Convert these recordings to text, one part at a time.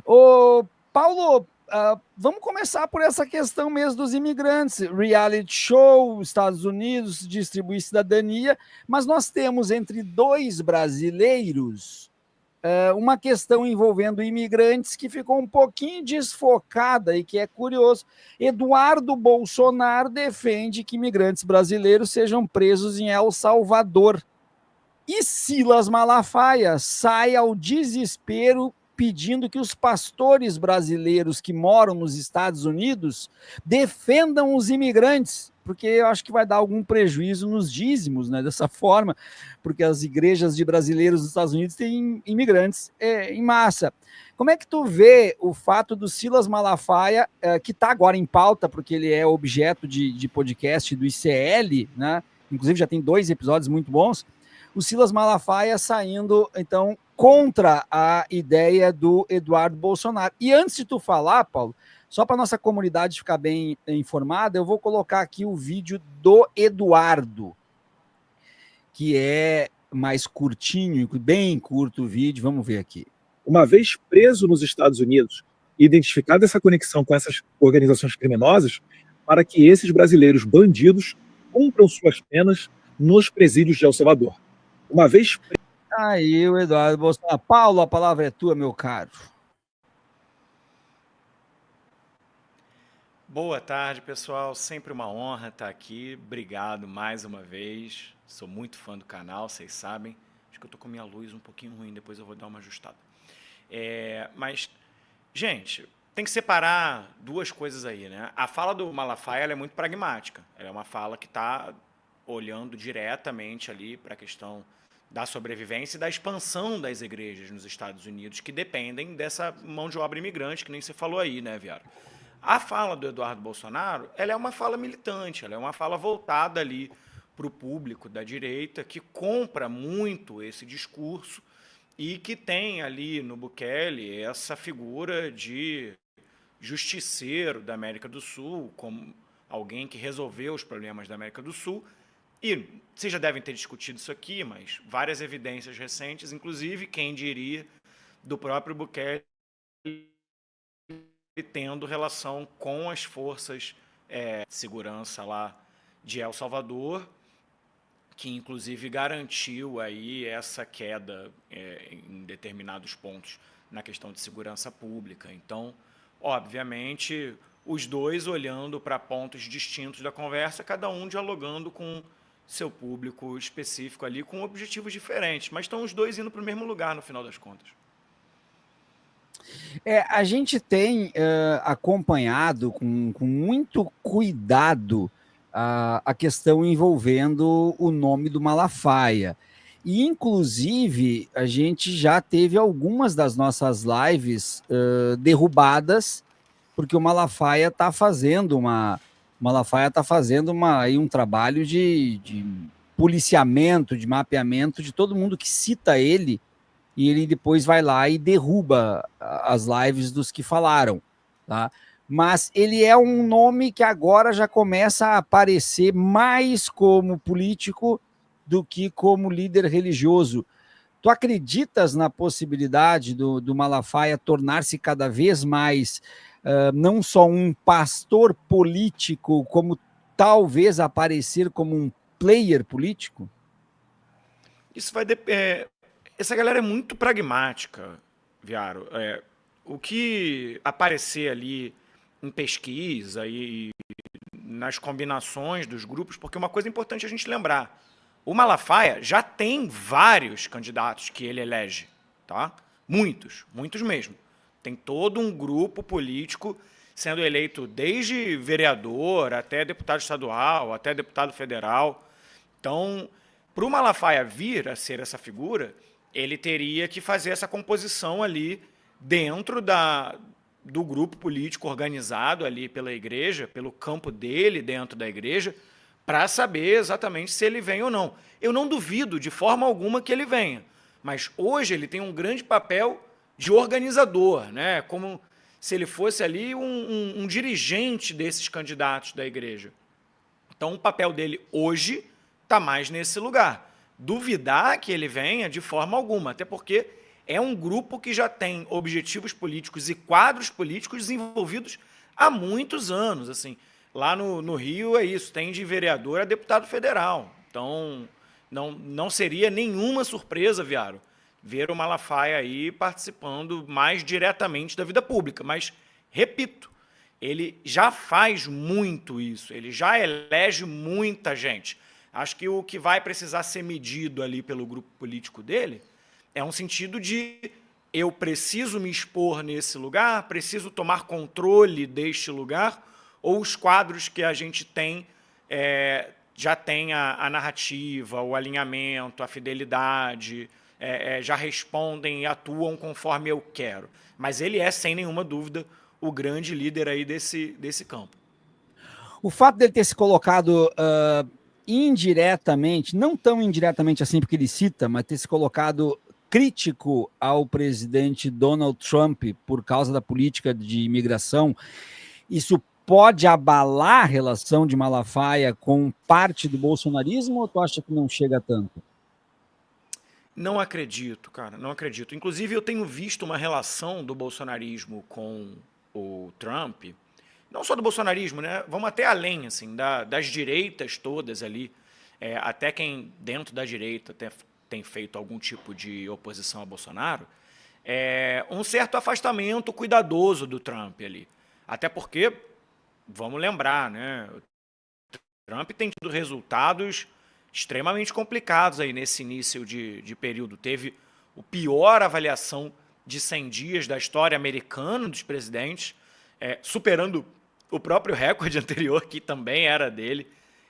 Ô, Paulo, vamos começar por essa questão mesmo dos imigrantes. Reality show, Estados Unidos, distribuir cidadania, mas nós temos entre dois brasileiros uma questão envolvendo imigrantes que ficou um pouquinho desfocada e que é curioso. Eduardo Bolsonaro defende que imigrantes brasileiros sejam presos em El Salvador. E Silas Malafaia sai ao desespero pedindo que os pastores brasileiros que moram nos Estados Unidos defendam os imigrantes, porque eu acho que vai dar algum prejuízo nos dízimos, né? Dessa forma, porque as igrejas de brasileiros dos Estados Unidos têm imigrantes em massa. Como é que tu vê o fato do Silas Malafaia, que está agora em pauta, porque ele é objeto de podcast do ICL, né? Inclusive já tem 2 episódios muito bons, o Silas Malafaia saindo, então, contra a ideia do Eduardo Bolsonaro. E antes de tu falar, Paulo, só para nossa comunidade ficar bem informada, eu vou colocar aqui o vídeo do Eduardo, que é mais curtinho, bem curto o vídeo, vamos ver aqui. Uma vez preso nos Estados Unidos, identificada essa conexão com essas organizações criminosas, para que esses brasileiros bandidos cumpram suas penas nos presídios de El Salvador. Uma vez preso... Aí o Eduardo Bolsonaro. Paulo, a palavra é tua, meu caro. Boa tarde, pessoal. Sempre uma honra estar aqui. Obrigado mais uma vez. Sou muito fã do canal, vocês sabem. Acho que eu tô com minha luz um pouquinho ruim, depois eu vou dar uma ajustada. Mas, gente, tem que separar duas coisas aí, né? A fala do Malafaia ela é muito pragmática. Ela é uma fala que está olhando diretamente ali para a questão da sobrevivência e da expansão das igrejas nos Estados Unidos, que dependem dessa mão de obra imigrante, que nem você falou aí, né, Viaro? A fala do Eduardo Bolsonaro, ela é uma fala militante, ela é uma fala voltada ali para o público da direita, que compra muito esse discurso e que tem ali no Bukele essa figura de justiceiro da América do Sul, como alguém que resolveu os problemas da América do Sul. E vocês já devem ter discutido isso aqui, mas várias evidências recentes, inclusive, quem diria, do próprio Bukele tendo relação com as forças de segurança lá de El Salvador, que inclusive garantiu aí essa queda em determinados pontos na questão de segurança pública. Então, obviamente, os dois olhando para pontos distintos da conversa, cada um dialogando com seu público específico ali, com objetivos diferentes, mas estão os dois indo para o mesmo lugar no final das contas. A gente tem acompanhado com muito cuidado a questão envolvendo o nome do Malafaia. E, inclusive, a gente já teve algumas das nossas lives derrubadas, porque o Malafaia está fazendo aí um trabalho de policiamento, de mapeamento de todo mundo que cita ele, e ele depois vai lá e derruba as lives dos que falaram, tá? Mas ele é um nome que agora já começa a aparecer mais como político do que como líder religioso. Tu acreditas na possibilidade do Malafaia tornar-se cada vez mais não só um pastor político, como talvez aparecer como um player político? Isso vai depender. Essa galera é muito pragmática, Viaro. O que aparecer ali em pesquisa e nas combinações dos grupos, porque uma coisa importante a gente lembrar, o Malafaia já tem vários candidatos que ele elege, tá? Muitos, muitos mesmo. Tem todo um grupo político sendo eleito desde vereador até deputado estadual, até deputado federal. Então, para o Malafaia vir a ser essa figura, ele teria que fazer essa composição ali dentro do grupo político organizado ali pela igreja, pelo campo dele dentro da igreja, para saber exatamente se ele vem ou não. Eu não duvido de forma alguma que ele venha, mas hoje ele tem um grande papel de organizador, né? Como se ele fosse ali um dirigente desses candidatos da igreja. Então o papel dele hoje está mais nesse lugar. Duvidar que ele venha de forma alguma, até porque é um grupo que já tem objetivos políticos e quadros políticos desenvolvidos há muitos anos. Assim, lá no Rio é isso, tem de vereador a deputado federal. Então, não seria nenhuma surpresa, Viaro, ver o Malafaia aí participando mais diretamente da vida pública. Mas, repito, ele já faz muito isso, ele já elege muita gente. Acho que o que vai precisar ser medido ali pelo grupo político dele é um sentido de eu preciso me expor nesse lugar, preciso tomar controle deste lugar, ou os quadros que a gente tem já tem a narrativa, o alinhamento, a fidelidade, já respondem e atuam conforme eu quero. Mas ele é, sem nenhuma dúvida, o grande líder aí desse campo. O fato dele ter se colocado indiretamente, não tão indiretamente assim porque ele cita, mas ter se colocado crítico ao presidente Donald Trump por causa da política de imigração, isso pode abalar a relação de Malafaia com parte do bolsonarismo, ou tu acha que não chega tanto? Não acredito, cara, não acredito. Inclusive, eu tenho visto uma relação do bolsonarismo com o Trump, não só do bolsonarismo, né? Vamos até além, assim, das direitas todas ali, até quem dentro da direita tem feito algum tipo de oposição a Bolsonaro, um certo afastamento cuidadoso do Trump ali. Até porque, vamos lembrar, né? O Trump tem tido resultados extremamente complicados aí nesse início de período. Teve a pior avaliação de 100 dias da história americana dos presidentes, superando o próprio recorde anterior, que também era dele.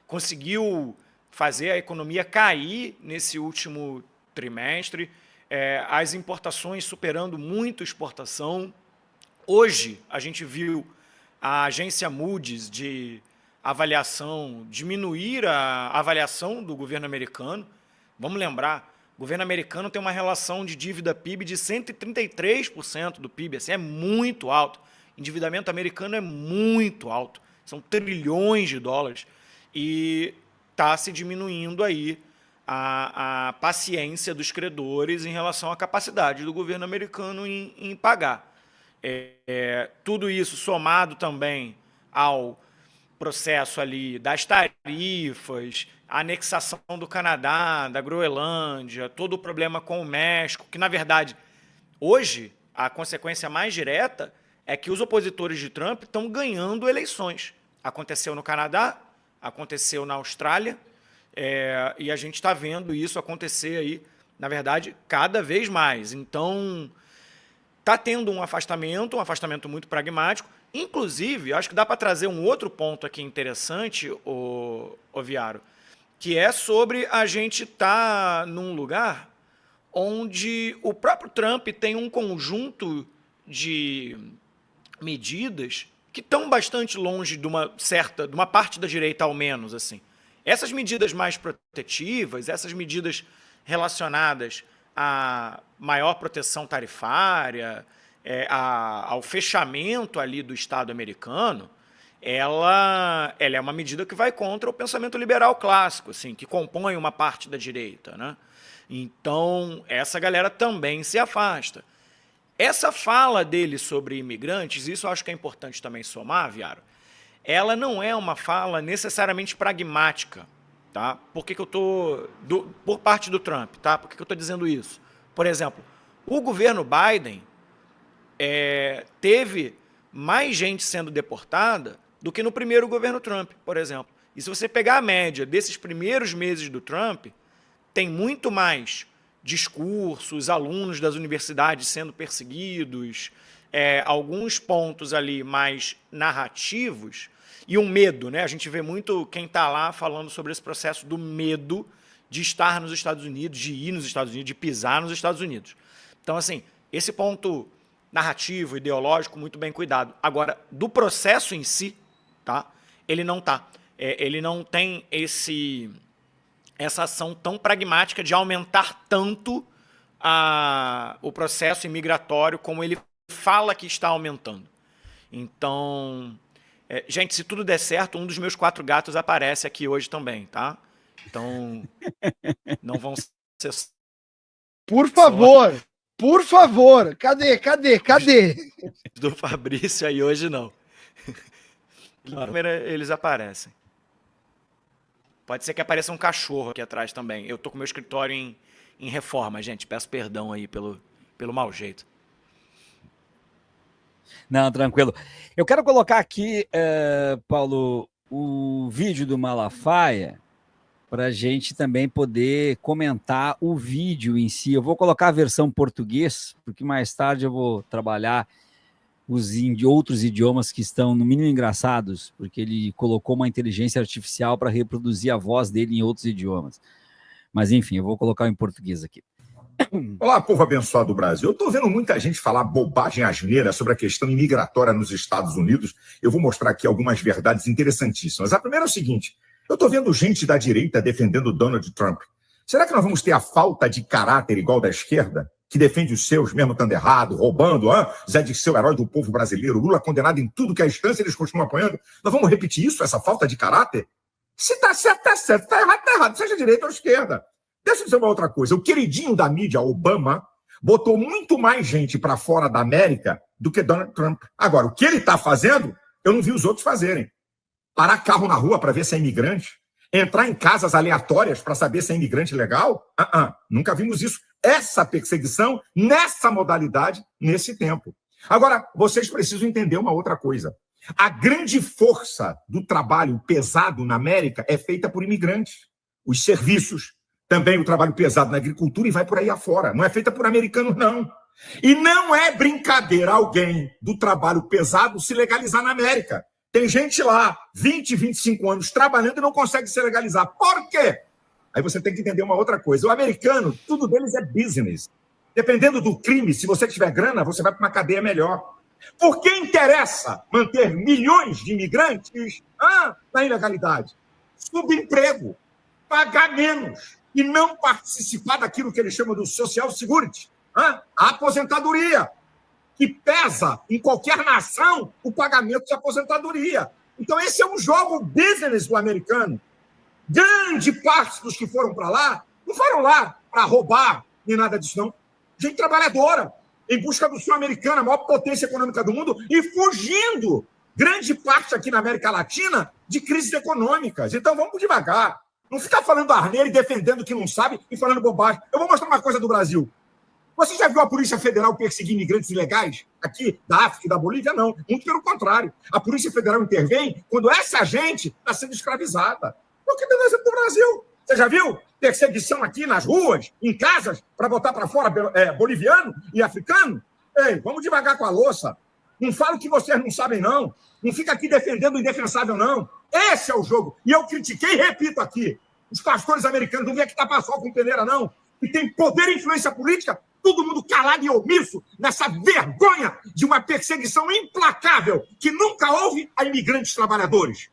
Conseguiu fazer a economia cair nesse último trimestre, as importações superando muito a exportação. Hoje, a gente viu a agência Moody's de avaliação diminuir a avaliação do governo americano. Vamos lembrar, o governo americano tem uma relação de dívida PIB de 133% do PIB, assim, é muito alto. O endividamento americano é muito alto, são trilhões de dólares. E está se diminuindo aí a paciência dos credores em relação à capacidade do governo americano em pagar. Tudo isso somado também ao processo ali das tarifas, a anexação do Canadá, da Groenlândia, todo o problema com o México, que, na verdade, hoje, a consequência mais direta é que os opositores de Trump estão ganhando eleições. Aconteceu no Canadá, aconteceu na Austrália, e a gente está vendo isso acontecer aí, na verdade, cada vez mais. Então, está tendo um afastamento muito pragmático. Inclusive, acho que dá para trazer um outro ponto aqui interessante, o Viaro, que é sobre a gente estar num lugar onde o próprio Trump tem um conjunto de medidas que estão bastante longe de uma parte da direita, ao menos, assim. Essas medidas mais protetivas, essas medidas relacionadas à maior proteção tarifária, ao fechamento ali do Estado americano, ela é uma medida que vai contra o pensamento liberal clássico, assim, que compõe uma parte da direita, né? Então, essa galera também se afasta. Essa fala dele sobre imigrantes, isso eu acho que é importante também somar, Viaro, ela não é uma fala necessariamente pragmática, tá? Por que eu tô por parte do Trump, tá? Por que eu estou dizendo isso? Por exemplo, o governo Biden teve mais gente sendo deportada do que no primeiro governo Trump, por exemplo. E se você pegar a média desses primeiros meses do Trump, tem muito mais discursos, alunos das universidades sendo perseguidos, alguns pontos ali mais narrativos e um medo, né? A gente vê muito quem está lá falando sobre esse processo do medo de estar nos Estados Unidos, de ir nos Estados Unidos, de pisar nos Estados Unidos. Então, assim, esse ponto narrativo, ideológico, muito bem cuidado. Agora, do processo em si, tá? Ele não tá. Ele não tem essa ação tão pragmática de aumentar tanto o processo imigratório como ele fala que está aumentando. Então, gente, se tudo der certo, um dos meus 4 gatos aparece aqui hoje também, tá? Então, não vão ser... Por favor! Por favor, cadê? Do Fabrício aí hoje não. Na câmera eles aparecem. Pode ser que apareça um cachorro aqui atrás também. Eu tô com meu escritório em reforma, gente. Peço perdão aí pelo mau jeito. Não, tranquilo. Eu quero colocar aqui, Paulo, o vídeo do Malafaia para a gente também poder comentar o vídeo em si. Eu vou colocar a versão português, porque mais tarde eu vou trabalhar os outros idiomas que estão, no mínimo, engraçados, porque ele colocou uma inteligência artificial para reproduzir a voz dele em outros idiomas. Mas, enfim, eu vou colocar em português aqui. Olá, povo abençoado do Brasil. Eu estou vendo muita gente falar bobagem asneira sobre a questão imigratória nos Estados Unidos. Eu vou mostrar aqui algumas verdades interessantíssimas. A primeira é o seguinte: eu estou vendo gente da direita defendendo Donald Trump. Será que nós vamos ter a falta de caráter igual da esquerda, que defende os seus mesmo estando errado, roubando, Zé Dirceu, herói do povo brasileiro, Lula condenado em tudo que é instância, eles continuam apoiando? Nós vamos repetir isso, essa falta de caráter? Se está certo, está certo. Está errado, está errado. Seja direita ou esquerda. Deixa eu dizer uma outra coisa. O queridinho da mídia, Obama, botou muito mais gente para fora da América do que Donald Trump. Agora, o que ele está fazendo, eu não vi os outros fazerem. Parar carro na rua para ver se é imigrante, entrar em casas aleatórias para saber se é imigrante legal, nunca vimos isso. Essa perseguição, nessa modalidade, nesse tempo. Agora, vocês precisam entender uma outra coisa. A grande força do trabalho pesado na América é feita por imigrantes. Os serviços, também o trabalho pesado na agricultura e vai por aí afora. Não é feita por americanos, não. E não é brincadeira alguém do trabalho pesado se legalizar na América. Tem gente lá, 20, 25 anos, trabalhando e não consegue se legalizar. Por quê? Aí você tem que entender uma outra coisa. O americano, tudo deles é business. Dependendo do crime, se você tiver grana, você vai para uma cadeia melhor. Por que interessa manter milhões de imigrantes na ilegalidade? Subemprego, pagar menos e não participar daquilo que eles chamam do social security, a aposentadoria, que pesa em qualquer nação o pagamento de aposentadoria. Então, esse é um jogo business do americano. Grande parte dos que foram para lá, não foram lá para roubar nem nada disso, não. Gente trabalhadora, em busca do sonho americano, a maior potência econômica do mundo, e fugindo, grande parte aqui na América Latina, de crises econômicas. Então, vamos devagar. Não ficar falando arneira e defendendo o que não sabe e falando bobagem. Eu vou mostrar uma coisa do Brasil. Você já viu a Polícia Federal perseguir imigrantes ilegais aqui da África e da Bolívia? Não. Muito pelo contrário. A Polícia Federal intervém quando essa gente está sendo escravizada. O que tem no exemplo do Brasil? Você já viu perseguição aqui nas ruas, em casas, para botar para fora boliviano e africano? Ei, vamos devagar com a louça. Não fala o que vocês não sabem, não. Não fica aqui defendendo o indefensável, não. Esse é o jogo. E eu critiquei e repito aqui. Os pastores americanos não vêm aqui tapar sol com peneira, não. Que tem poder e influência política, todo mundo calado e omisso nessa vergonha de uma perseguição implacável que nunca houve a imigrantes trabalhadores.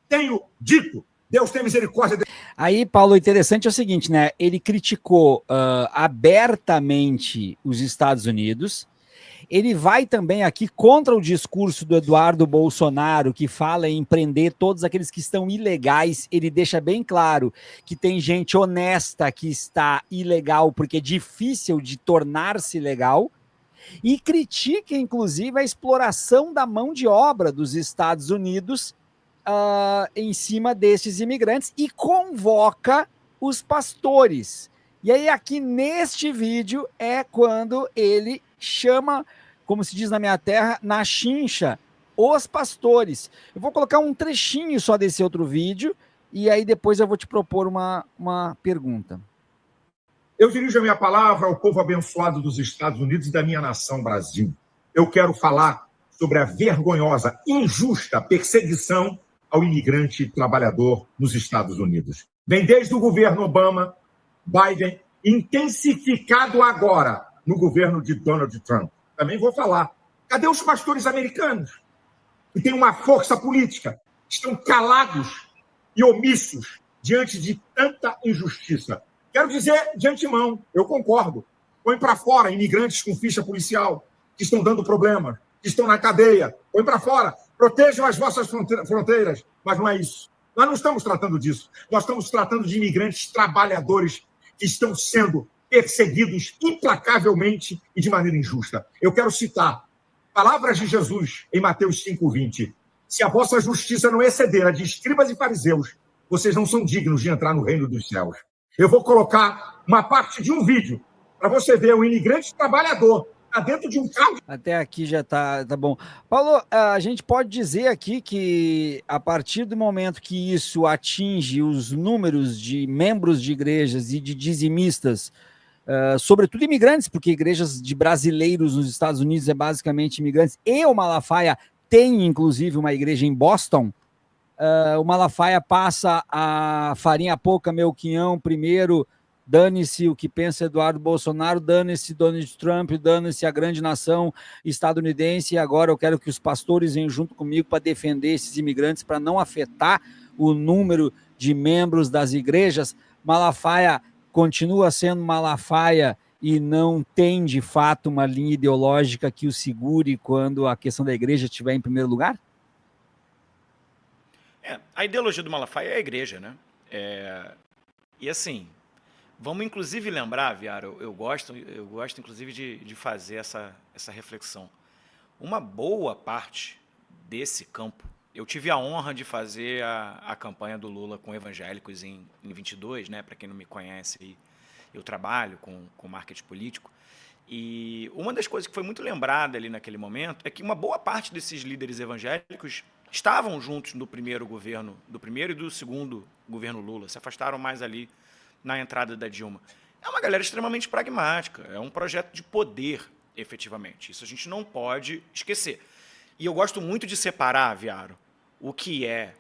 Tenho dito, Deus tem misericórdia. Aí, Paulo, o interessante é o seguinte, né? Ele criticou abertamente os Estados Unidos. Ele vai também aqui contra o discurso do Eduardo Bolsonaro, que fala em prender todos aqueles que estão ilegais. Ele deixa bem claro que tem gente honesta que está ilegal, porque é difícil de tornar-se legal. E critica, inclusive, a exploração da mão de obra dos Estados Unidos em cima desses imigrantes e convoca os pastores. E aí, aqui neste vídeo, é quando ele chama, como se diz na minha terra, na chincha, os pastores. Eu vou colocar um trechinho só desse outro vídeo, e aí depois eu vou te propor uma pergunta. Eu dirijo a minha palavra ao povo abençoado dos Estados Unidos e da minha nação, Brasil. Eu quero falar sobre a vergonhosa, injusta perseguição ao imigrante trabalhador nos Estados Unidos. Vem desde o governo Obama, Biden, intensificado agora no governo de Donald Trump. Também vou falar. Cadê os pastores americanos? Que têm uma força política, estão calados e omissos diante de tanta injustiça. Quero dizer de antemão, eu concordo. Põe para fora imigrantes com ficha policial, que estão dando problemas, que estão na cadeia. Põe para fora. Protejam as vossas fronteiras. Mas não é isso. Nós não estamos tratando disso. Nós estamos tratando de imigrantes trabalhadores que estão sendo perseguidos implacavelmente e de maneira injusta. Eu quero citar palavras de Jesus em Mateus 5:20. Se a vossa justiça não exceder a de escribas e fariseus, vocês não são dignos de entrar no reino dos céus. Eu vou colocar uma parte de um vídeo para você ver um imigrante trabalhador tá dentro de um carro. Até aqui já tá bom. Paulo, a gente pode dizer aqui que a partir do momento que isso atinge os números de membros de igrejas e de dizimistas, sobretudo imigrantes, porque igrejas de brasileiros nos Estados Unidos é basicamente imigrantes, e o Malafaia tem inclusive uma igreja em Boston, o Malafaia passa a farinha pouca, meu quinhão primeiro, dane-se o que pensa Eduardo Bolsonaro, dane-se Donald Trump, dane-se a grande nação estadunidense, e agora eu quero que os pastores venham junto comigo para defender esses imigrantes, para não afetar o número de membros das igrejas. Malafaia continua sendo Malafaia e não tem, de fato, uma linha ideológica que o segure quando a questão da igreja estiver em primeiro lugar? A ideologia do Malafaia é a igreja, né? E assim, vamos inclusive lembrar, Viaro, eu gosto inclusive de fazer essa reflexão. Uma boa parte desse campo, eu tive a honra de fazer a campanha do Lula com evangélicos em 22, né? Para quem não me conhece, eu trabalho com marketing político. E uma das coisas que foi muito lembrada ali naquele momento é que uma boa parte desses líderes evangélicos estavam juntos no primeiro governo, do primeiro e do segundo governo Lula, se afastaram mais ali na entrada da Dilma. É uma galera extremamente pragmática, é um projeto de poder, efetivamente. Isso a gente não pode esquecer. E eu gosto muito de separar, Viaro, o que é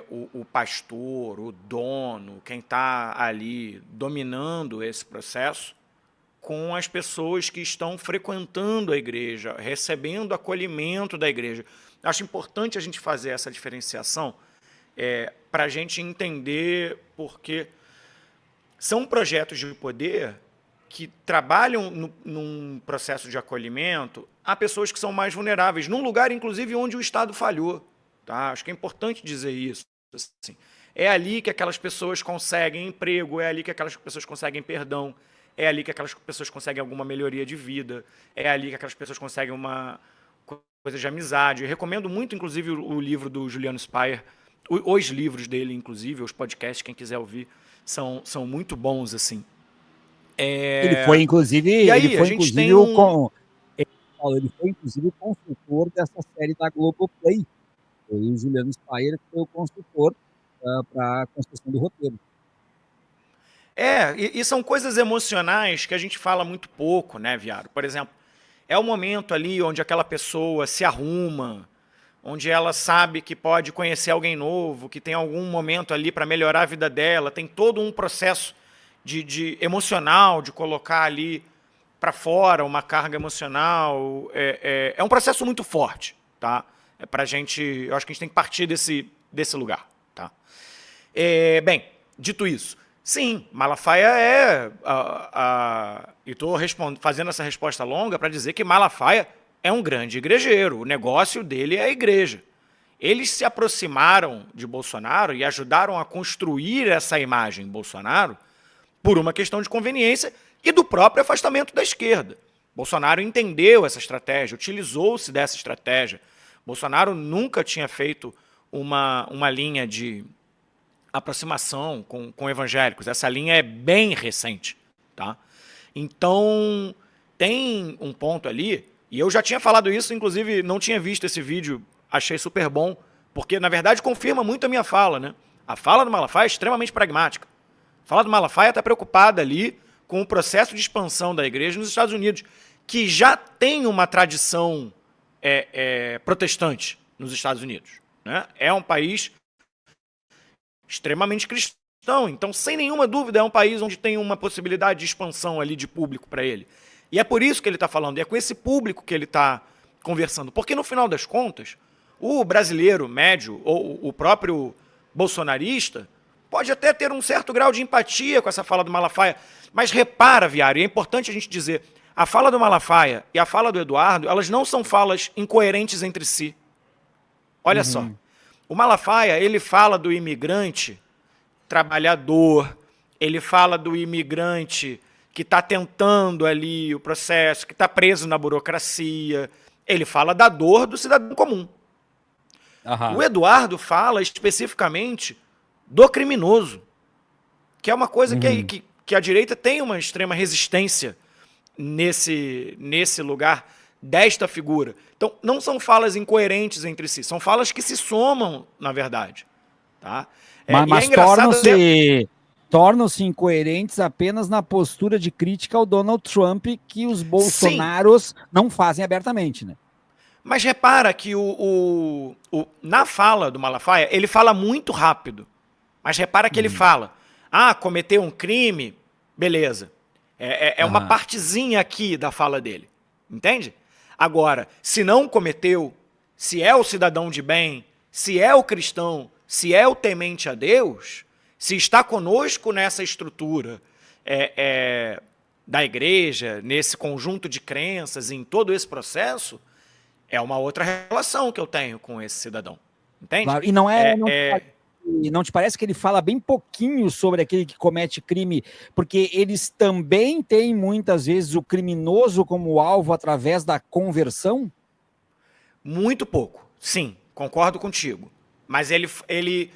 o pastor, o dono, quem está ali dominando esse processo, com as pessoas que estão frequentando a igreja, recebendo acolhimento da igreja. Acho importante a gente fazer essa diferenciação para a gente entender porque são projetos de poder que trabalham num processo de acolhimento a pessoas que são mais vulneráveis, num lugar, inclusive, onde o Estado falhou. Tá? Acho que é importante dizer isso. Assim, é ali que aquelas pessoas conseguem emprego, é ali que aquelas pessoas conseguem perdão, é ali que aquelas pessoas conseguem alguma melhoria de vida, é ali que aquelas pessoas conseguem uma coisa de amizade. Eu recomendo muito, inclusive, o livro do Juliano Speyer, os livros dele, inclusive, os podcasts, quem quiser ouvir, são muito bons, assim. Ele foi, inclusive, ele foi inclusive o consultor dessa série da Globoplay. Foi o Juliano Speyer que foi o consultor para a construção do roteiro. E são coisas emocionais que a gente fala muito pouco, né, Viaro? Por exemplo, é o momento ali onde aquela pessoa se arruma, onde ela sabe que pode conhecer alguém novo, que tem algum momento ali para melhorar a vida dela, tem todo um processo de emocional, de colocar ali para fora uma carga emocional. É um processo muito forte, tá? Pra gente, eu acho que a gente tem que partir desse lugar, tá? Bem, dito isso, sim, Malafaia e estou fazendo essa resposta longa para dizer que Malafaia é um grande igrejeiro, o negócio dele é a igreja. Eles se aproximaram de Bolsonaro e ajudaram a construir essa imagem Bolsonaro por uma questão de conveniência e do próprio afastamento da esquerda. Bolsonaro entendeu essa estratégia, utilizou-se dessa estratégia. Bolsonaro nunca tinha feito uma linha de aproximação com evangélicos. Essa linha é bem recente. Tá? Então, tem um ponto ali, e eu já tinha falado isso, inclusive não tinha visto esse vídeo, achei super bom, porque, na verdade, confirma muito a minha fala. Né? A fala do Malafaia é extremamente pragmática. A fala do Malafaia está preocupada ali com o processo de expansão da igreja nos Estados Unidos, que já tem uma tradição protestante nos Estados Unidos. Né? É um país extremamente cristão, então, sem nenhuma dúvida, é um país onde tem uma possibilidade de expansão ali de público para ele. E é por isso que ele está falando, e é com esse público que ele está conversando. Porque, no final das contas, o brasileiro médio, ou o próprio bolsonarista, pode até ter um certo grau de empatia com essa fala do Malafaia, mas repara, Viário, é importante a gente dizer, a fala do Malafaia e a fala do Eduardo, elas não são falas incoerentes entre si. Olha só, o Malafaia, ele fala do imigrante trabalhador, ele fala do imigrante que está tentando ali o processo, que está preso na burocracia. Ele fala da dor do cidadão comum. O Eduardo fala especificamente do criminoso, que é uma coisa que a direita tem uma extrema resistência nesse lugar desta figura. Então, não são falas incoerentes entre si, são falas que se somam, na verdade. Tá? Mas tornam-se incoerentes apenas na postura de crítica ao Donald Trump, que os bolsonaros não fazem abertamente, né? Mas repara que na fala do Malafaia, ele fala muito rápido. Mas repara que ele fala, cometeu um crime, beleza. É uma partezinha aqui da fala dele. Entende? Agora, se não cometeu, se é o cidadão de bem, se é o cristão, se é o temente a Deus, se está conosco nessa estrutura da igreja, nesse conjunto de crenças, em todo esse processo, é uma outra relação que eu tenho com esse cidadão. Entende? Claro, e não te parece que ele fala bem pouquinho sobre aquele que comete crime, porque eles também têm, muitas vezes, o criminoso como alvo através da conversão? Muito pouco, sim, concordo contigo. Mas ele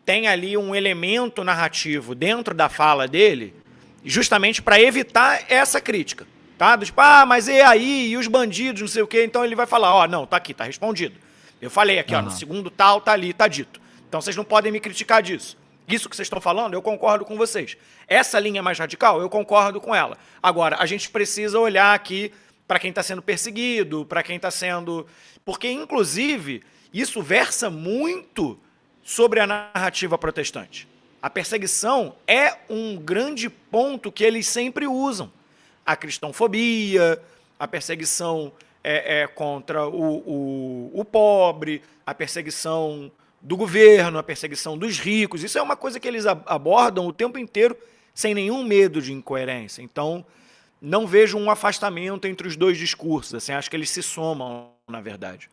tem ali um elemento narrativo dentro da fala dele, justamente para evitar essa crítica. Tá? Do tipo, mas e aí? E os bandidos, não sei o quê? Então ele vai falar, não, tá aqui, tá respondido. Eu falei aqui, no segundo tal, tá ali, tá dito. Então vocês não podem me criticar disso. Isso que vocês estão falando, eu concordo com vocês. Essa linha mais radical, eu concordo com ela. Agora, a gente precisa olhar aqui para quem está sendo perseguido, para quem está sendo... Porque, inclusive, isso versa muito sobre a narrativa protestante. A perseguição é um grande ponto que eles sempre usam. A cristãofobia, a perseguição contra o pobre, a perseguição do governo, a perseguição dos ricos. Isso é uma coisa que eles abordam o tempo inteiro sem nenhum medo de incoerência. Então, não vejo um afastamento entre os dois discursos. Assim, acho que eles se somam, na verdade.